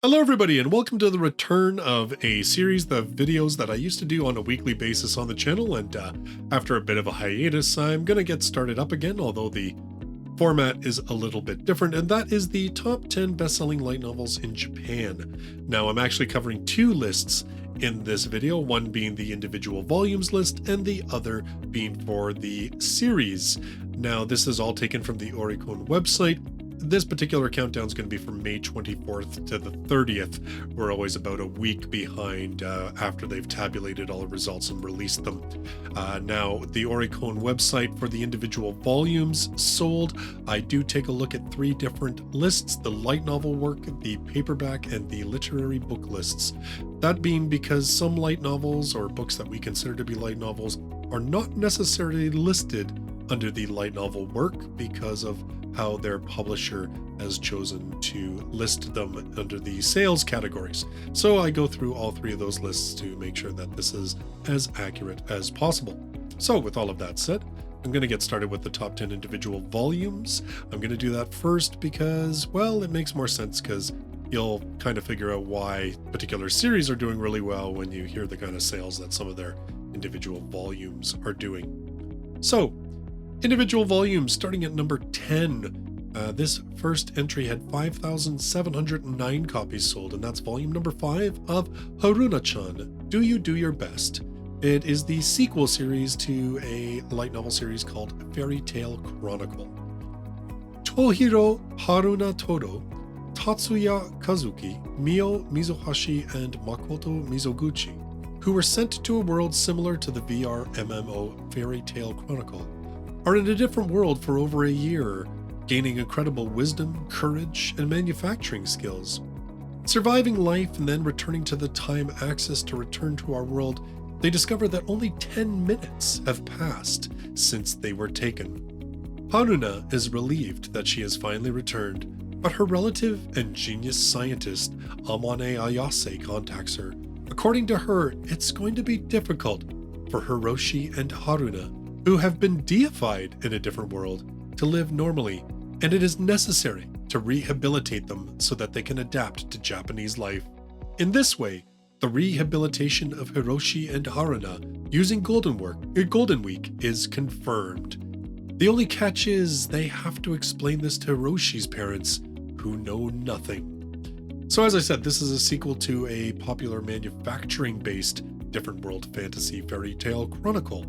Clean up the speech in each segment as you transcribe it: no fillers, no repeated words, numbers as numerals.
Hello everybody and welcome to the return of a series of videos that I used to do on a weekly basis on the channel, and after a bit of a hiatus I'm gonna get started up again, although the format is a little bit different, and that is the top 10 best-selling light novels in Japan. Now I'm actually covering two lists in this video, one being the individual volumes list and the other being for the series. Now this is all taken from the Oricon website. This particular countdown is going to be from May 24th to the 30th. We're always about a week behind after they've tabulated all the results and released them. Now, the Oricon website for the individual volumes sold, I do take a look at three different lists: the light novel work, the paperback, and the literary book lists. That being because some light novels, or books that we consider to be light novels, are not necessarily listed under the light novel work because of how their publisher has chosen to list them under the sales categories. So I go through all three of those lists to make sure that this is as accurate as possible. So with all of that said, I'm going to get started with the top 10 individual volumes. I'm going to do that first because, well, it makes more sense because you'll kind of figure out why particular series are doing really well when you hear the kind of sales that some of their individual volumes are doing. So, individual volumes starting at number 10. This first entry had 5,709 copies sold, and that's volume number 5 of Harunachan, Do You Do Your Best. It is the sequel series to a light novel series called Fairy Tale Chronicle. Tohiro Haruna Todo, Tatsuya Kazuki, Mio Mizohashi, and Makoto Mizoguchi, who were sent to a world similar to the VR MMO Fairy Tale Chronicle, are in a different world for over a year, gaining incredible wisdom, courage, and manufacturing skills. Surviving life and then returning to the time axis to return to our world, they discover that only 10 minutes have passed since they were taken. Haruna is relieved that she has finally returned, but her relative and genius scientist Amane Ayase contacts her. According to her, it's going to be difficult for Hiroshi and Haruna, who have been deified in a different world, to live normally, and it is necessary to rehabilitate them so that they can adapt to Japanese life. In this way, the rehabilitation of Hiroshi and Haruna using Golden Week is confirmed. The only catch is they have to explain this to Hiroshi's parents, who know nothing. So as I said, this is a sequel to a popular manufacturing-based different world fantasy fairy tale chronicle.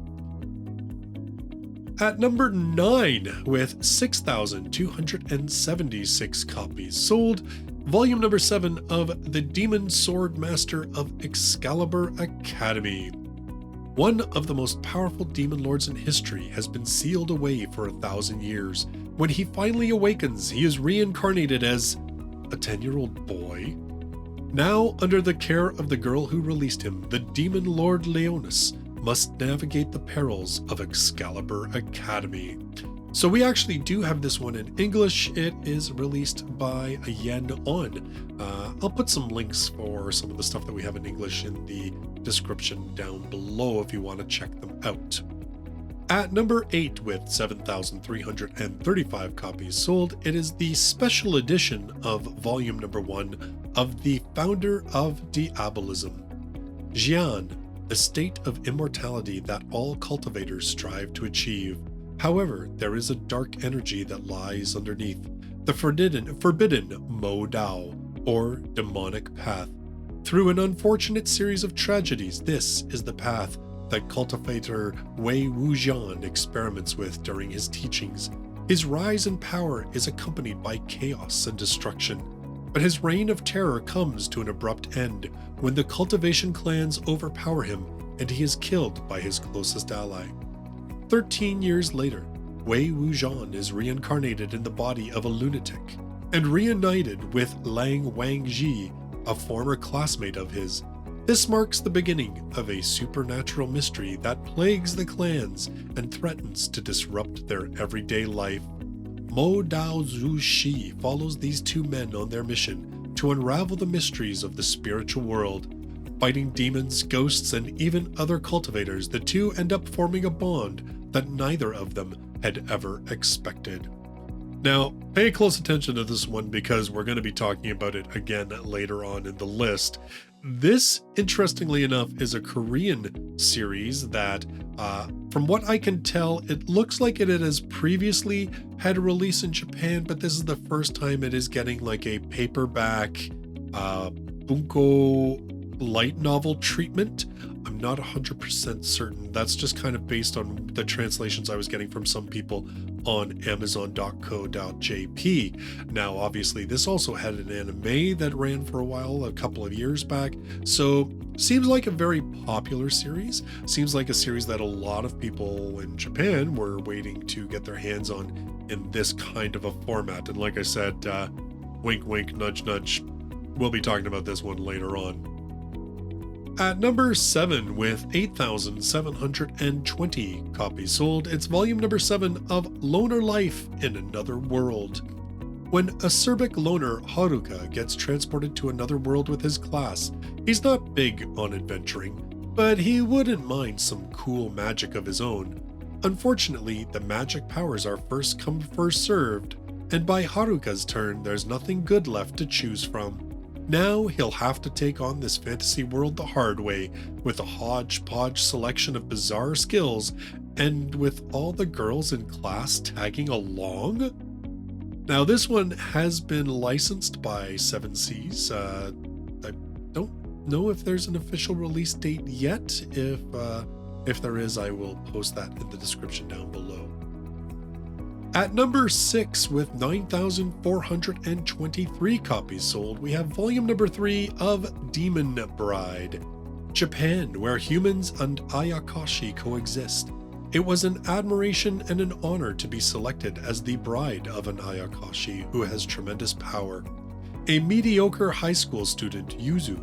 At number 9, with 6,276 copies sold, volume number 7 of The Demon Sword Master of Excalibur Academy. One of the most powerful demon lords in history has been sealed away for 1,000 years. When he finally awakens, he is reincarnated as a 10-year-old boy. Now, under the care of the girl who released him, the demon lord Leonis must navigate the perils of Excalibur Academy. So we actually do have this one in English. It is released by Yen On. I'll put some links for some of the stuff that we have in English in the description down below if you want to check them out. At number 8, with 7,335 copies sold, it is the special edition of volume number 1 of the Founder of Diabolism. Jian, the state of immortality that all cultivators strive to achieve. However, there is a dark energy that lies underneath, the forbidden Mo Dao, or demonic path. Through an unfortunate series of tragedies, this is the path that cultivator Wei Wujian experiments with during his teachings. His rise in power is accompanied by chaos and destruction, but his reign of terror comes to an abrupt end when the cultivation clans overpower him and he is killed by his closest ally. 13 years later, Wei Wujian is reincarnated in the body of a lunatic and reunited with Lang Wangji, a former classmate of his. This marks the beginning of a supernatural mystery that plagues the clans and threatens to disrupt their everyday life. Modao Zushi follows these two men on their mission to unravel the mysteries of the spiritual world. Fighting demons, ghosts, and even other cultivators, the two end up forming a bond that neither of them had ever expected. Now, pay close attention to this one because we're going to be talking about it again later on in the list. This, interestingly enough, is a Korean series that, from what I can tell, it looks like it has previously had a release in Japan, but this is the first time it is getting like a paperback bunko light novel treatment. I'm not 100% certain. That's just kind of based on the translations I was getting from some people on amazon.co.jp. Now, obviously, this also had an anime that ran for a while, a couple of years back. So, seems like a very popular series. Seems like a series that a lot of people in Japan were waiting to get their hands on in this kind of a format. And like I said, wink, wink, nudge, nudge. We'll be talking about this one later on. At number 7, with 8,720 copies sold, it's volume number 7 of Loner Life in Another World. When acerbic loner Haruka gets transported to another world with his class, he's not big on adventuring, but he wouldn't mind some cool magic of his own. Unfortunately, the magic powers are first come first served, and by Haruka's turn, there's nothing good left to choose from. Now he'll have to take on this fantasy world the hard way, with a hodgepodge selection of bizarre skills, and with all the girls in class tagging along? Now this one has been licensed by 7 Seas. I don't know if there's an official release date yet. If there is, I will post that in the description down below. At number 6, with 9,423 copies sold, we have volume number 3 of Demon Bride. Japan, where humans and Ayakashi coexist. It was an admiration and an honor to be selected as the bride of an Ayakashi who has tremendous power. A mediocre high school student, Yuzu,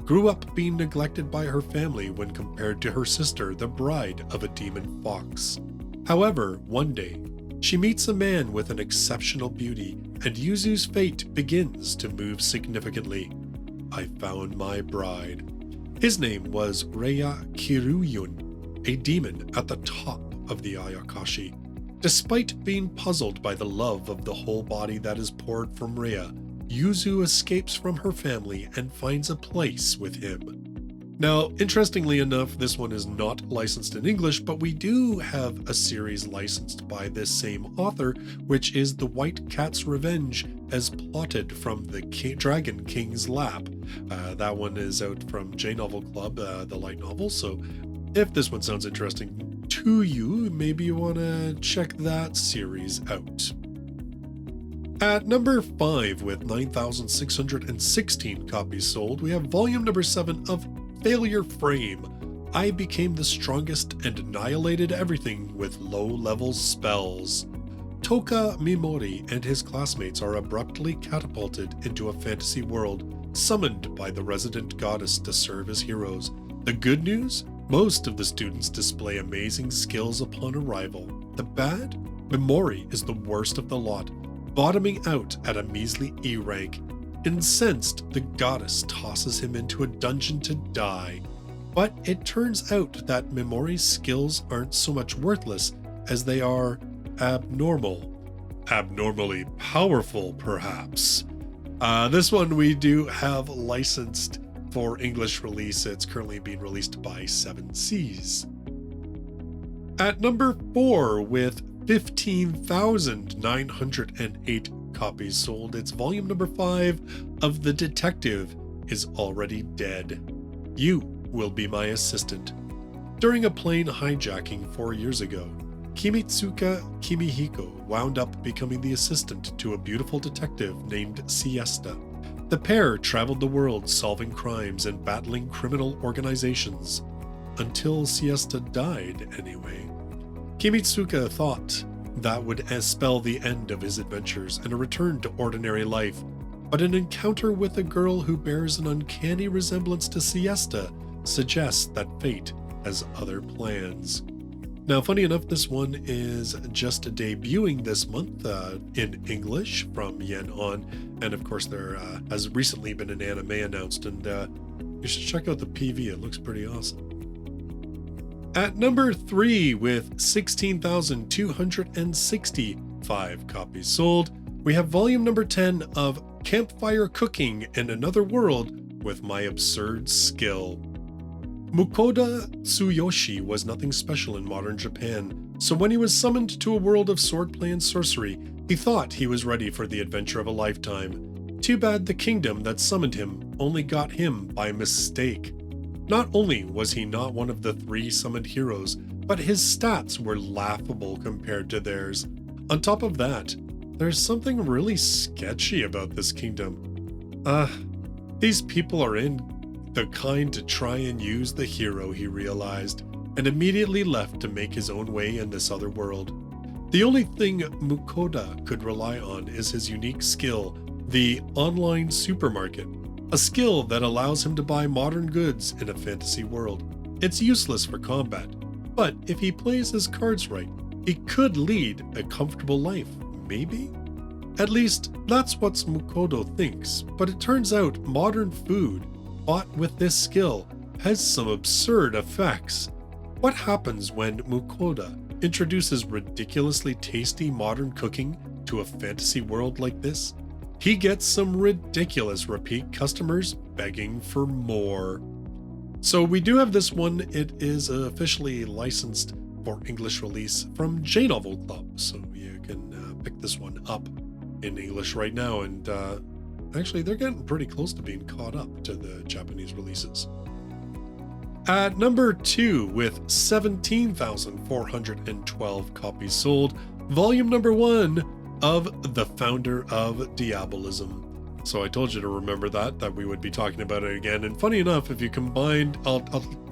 grew up being neglected by her family when compared to her sister, the bride of a demon fox. However, one day, she meets a man with an exceptional beauty, and Yuzu's fate begins to move significantly. I found my bride. His name was Raya Kiruyun, a demon at the top of the Ayakashi. Despite being puzzled by the love of the whole body that is poured from Raya, Yuzu escapes from her family and finds a place with him. Now, interestingly enough, this one is not licensed in English, but we do have a series licensed by this same author, which is The White Cat's Revenge as plotted from the Dragon King's lap. That one is out from J Novel Club, the light novel, so if this one sounds interesting to you, maybe you want to check that series out. At number 5, with 9,616 copies sold, we have volume number 7 of Failure Frame. I became the strongest and annihilated everything with low-level spells. Toka Mimori and his classmates are abruptly catapulted into a fantasy world, summoned by the resident goddess to serve as heroes. The good news? Most of the students display amazing skills upon arrival. The bad? Mimori is the worst of the lot, bottoming out at a measly E rank. Incensed, the goddess tosses him into a dungeon to die. But it turns out that Mimori's skills aren't so much worthless as they are abnormal. Abnormally powerful, perhaps. This one we do have licensed for English release. It's currently being released by 7 Seas. At number 4, with 15,908 copies sold, it's volume number 5 of The Detective is Already Dead. You will be my assistant. During a plane hijacking 4 years ago, Kimitsuka Kimihiko wound up becoming the assistant to a beautiful detective named Siesta. The pair traveled the world solving crimes and battling criminal organizations. Until Siesta died, anyway. Kimitsuka thought that would spell the end of his adventures and a return to ordinary life, but an encounter with a girl who bears an uncanny resemblance to Siesta suggests that fate has other plans. Now, funny enough, this one is just debuting this month in English from Yen On, and of course there has recently been an anime announced, and you should check out the PV, it looks pretty awesome. At number 3, with 16,260 5 copies sold. We have volume number 10 of Campfire Cooking in Another World with My Absurd Skill. Mukoda Tsuyoshi was nothing special in modern Japan, so when he was summoned to a world of swordplay and sorcery, he thought he was ready for the adventure of a lifetime. Too bad the kingdom that summoned him only got him by mistake. Not only was he not one of the 3 summoned heroes, but his stats were laughable compared to theirs. On top of that, there's something really sketchy about this kingdom. These people are in the kind to try and use the hero, he realized, and immediately left to make his own way in this other world. The only thing Mukoda could rely on is his unique skill, the online supermarket, a skill that allows him to buy modern goods in a fantasy world. It's useless for combat, but if he plays his cards right, he could lead a comfortable life, maybe? At least, that's what Mukodo thinks, but it turns out modern food, bought with this skill, has some absurd effects. What happens when Mukoda introduces ridiculously tasty modern cooking to a fantasy world like this? He gets some ridiculous repeat customers begging for more. So we do have this one. It is officially licensed for English release from J-Novel Club, so you can pick this one up in English right now, and actually they're getting pretty close to being caught up to the Japanese releases. At number 2, with 17,412 copies sold, volume number 1 of The Founder of Diabolism. So I told you to remember that we would be talking about it again. And funny enough, if you combined, I'll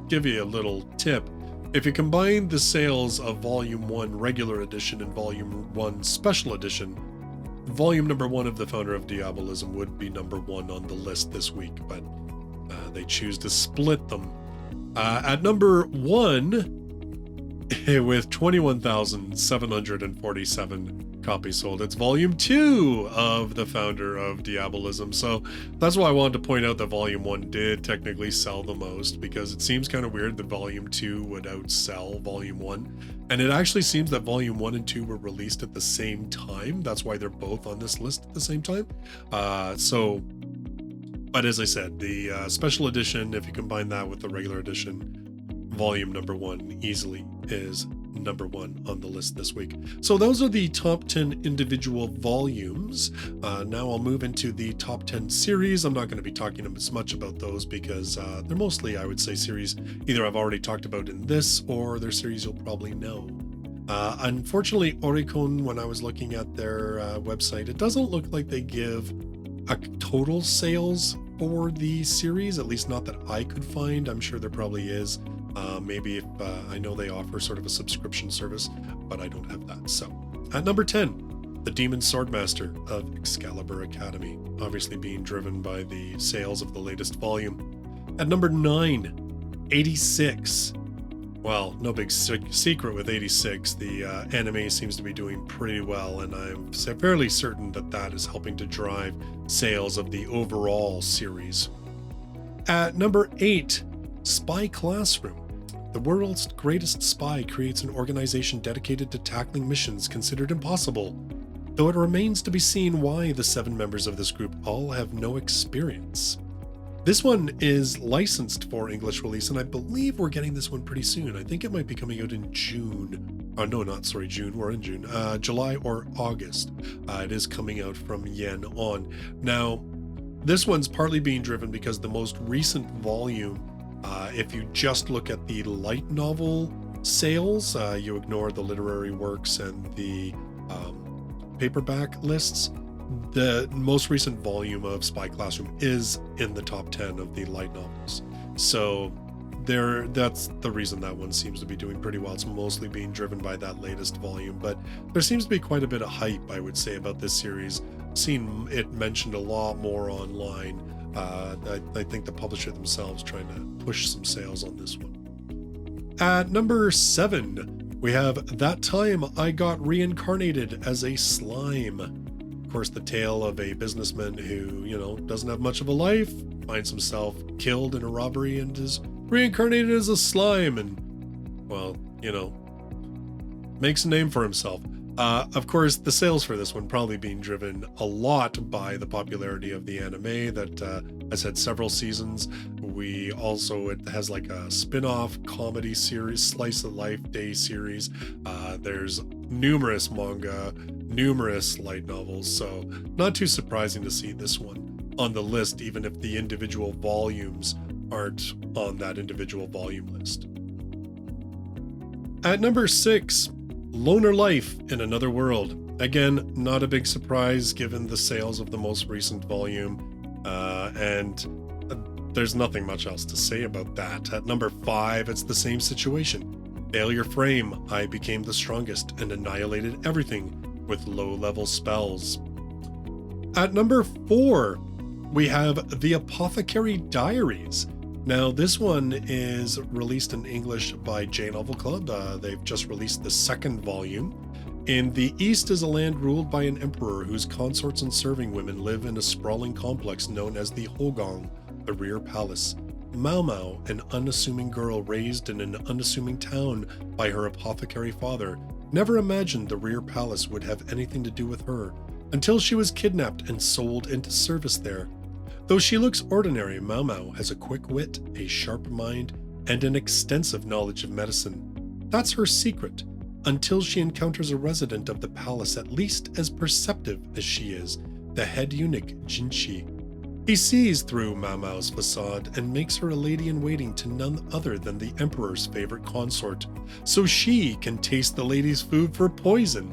give you a little tip. If you combine the sales of volume 1 regular edition and volume 1 special edition, volume number 1 of The Founder of Diabolism would be number 1 on the list this week, but they choose to split them. At number 1, with 21,747 copies sold, it's volume 2 of The Founder of Diabolism. So that's why I wanted to point out that volume 1 did technically sell the most, because it seems kind of weird that volume 2 would outsell volume 1. And it actually seems that volume 1 and 2 were released at the same time. That's why they're both on this list at the same time. But as I said, the special edition, if you combine that with the regular edition, volume number 1 easily is number 1 on the list this week. So those are the top 10 individual volumes. Now I'll move into the top 10 series. I'm not going to be talking as much about those because they're mostly, I would say, series either I've already talked about in this, or they're series you'll probably know. Unfortunately, Oricon, when I was looking at their website, it doesn't look like they give a total sales for the series, at least not that I could find. I'm sure there probably is. Maybe if I know they offer sort of a subscription service, but I don't have that. So at number 10, The Demon Swordmaster of Excalibur Academy, obviously being driven by the sales of the latest volume. At number 9, 86. Well, no big secret with 86. The anime seems to be doing pretty well, and I'm fairly certain that that is helping to drive sales of the overall series. At number 8, Spy Classroom. The world's greatest spy creates an organization dedicated to tackling missions considered impossible, though it remains to be seen why the 7 members of this group all have no experience. This one is licensed for English release, and I believe we're getting this one pretty soon. I think it might be coming out in June. Oh, no, not sorry, June. We're in June. July or August. It is coming out from Yen on. Now, this one's partly being driven because the most recent volume, if you just look at the light novel sales, you ignore the literary works and the paperback lists, the most recent volume of Spy Classroom is in the top 10 of the light novels. So that's the reason that one seems to be doing pretty well. It's mostly being driven by that latest volume, but there seems to be quite a bit of hype, I would say, about this series. I've seen it mentioned a lot more online. I think the publisher themselves trying to push some sales on this one. At number 7, we have That Time I Got Reincarnated as a Slime. Of course, the tale of a businessman who, doesn't have much of a life, finds himself killed in a robbery and is reincarnated as a slime and, well, makes a name for himself. Of course, the sales for this one probably being driven a lot by the popularity of the anime that has had several seasons. It has like a spin-off comedy series, slice of life day series. There's numerous manga, numerous light novels, so not too surprising to see this one on the list, even if the individual volumes aren't on that individual volume list. At number 6, Loner Life in Another World. Again, not a big surprise given the sales of the most recent volume, and there's nothing much else to say about that. At number 5, it's the same situation. Failure Frame, I became the strongest and annihilated everything with low-level spells. At number 4, we have The Apothecary Diaries. Now, this one is released in English by J Novel Club. They've just released the second volume. In the East is a land ruled by an emperor whose consorts and serving women live in a sprawling complex known as the Hogong, the Rear Palace. Mao Mao, an unassuming girl raised in an unassuming town by her apothecary father, never imagined the Rear Palace would have anything to do with her, until she was kidnapped and sold into service there. Though she looks ordinary, Mao Mao has a quick wit, a sharp mind, and an extensive knowledge of medicine. That's her secret, until she encounters a resident of the palace at least as perceptive as she is, the head eunuch Jinshi. He sees through Mao Mao's facade and makes her a lady-in-waiting to none other than the emperor's favorite consort, so she can taste the lady's food for poison.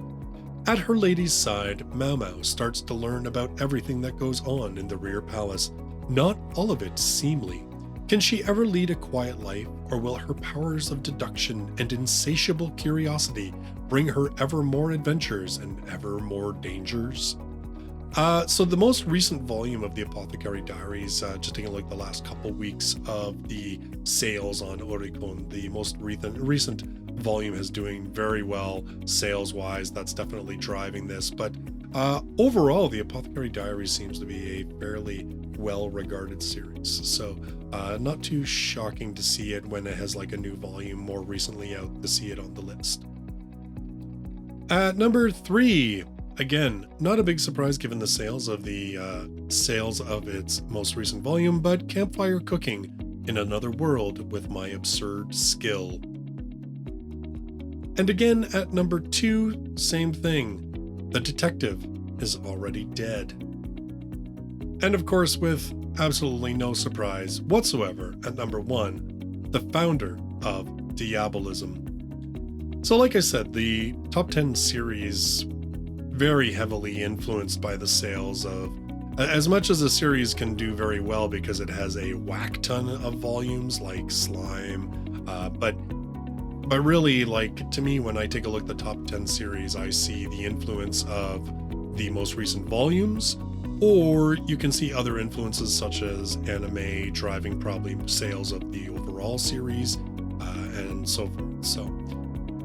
At her lady's side, Mao Mao starts to learn about everything that goes on in the Rear Palace, not all of it seemly. Can she ever lead a quiet life, or will her powers of deduction and insatiable curiosity bring her ever more adventures and ever more dangers? So the most recent volume of the Apothecary Diaries, just taking a look at the last couple weeks of the sales on Oricon, the most recent volume is doing very well sales-wise. That's definitely driving this. But overall, the Apothecary Diaries seems to be a fairly well-regarded series. So not too shocking to see it when it has like a new volume more recently out to see it on the list. At number 3, again, not a big surprise given the sales of its most recent volume, but Campfire Cooking in Another World with My Absurd Skill. And again, at number 2, same thing. The detective is already dead. And of course, with absolutely no surprise whatsoever, at number 1, the founder of Diabolism. So like I said, the top 10 series very heavily influenced by the sales of, as much as a series can do very well because it has a whack ton of volumes like Slime, but really, like, to me, when I take a look at the top 10 series, I see the influence of the most recent volumes, or you can see other influences such as anime driving probably sales of the overall series, and so forth. So,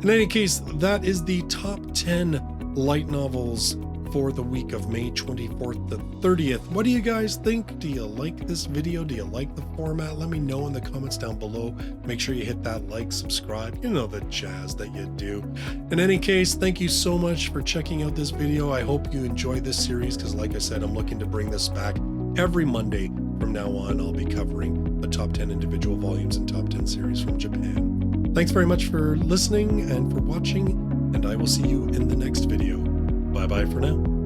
in any case, that is the top 10 light novels for the week of May 24th to 30th. What do you guys think? Do you like this video? Do you like the format? Let me know in the comments down below. Make sure you hit that like, subscribe, you know the jazz that you do. In any case, thank you so much for checking out this video. I hope you enjoy this series because like I said, I'm looking to bring this back every Monday. From now on, I'll be covering the top 10 individual volumes and top 10 series from Japan. Thanks very much for listening and for watching, and I will see you in the next video. Bye-bye for now.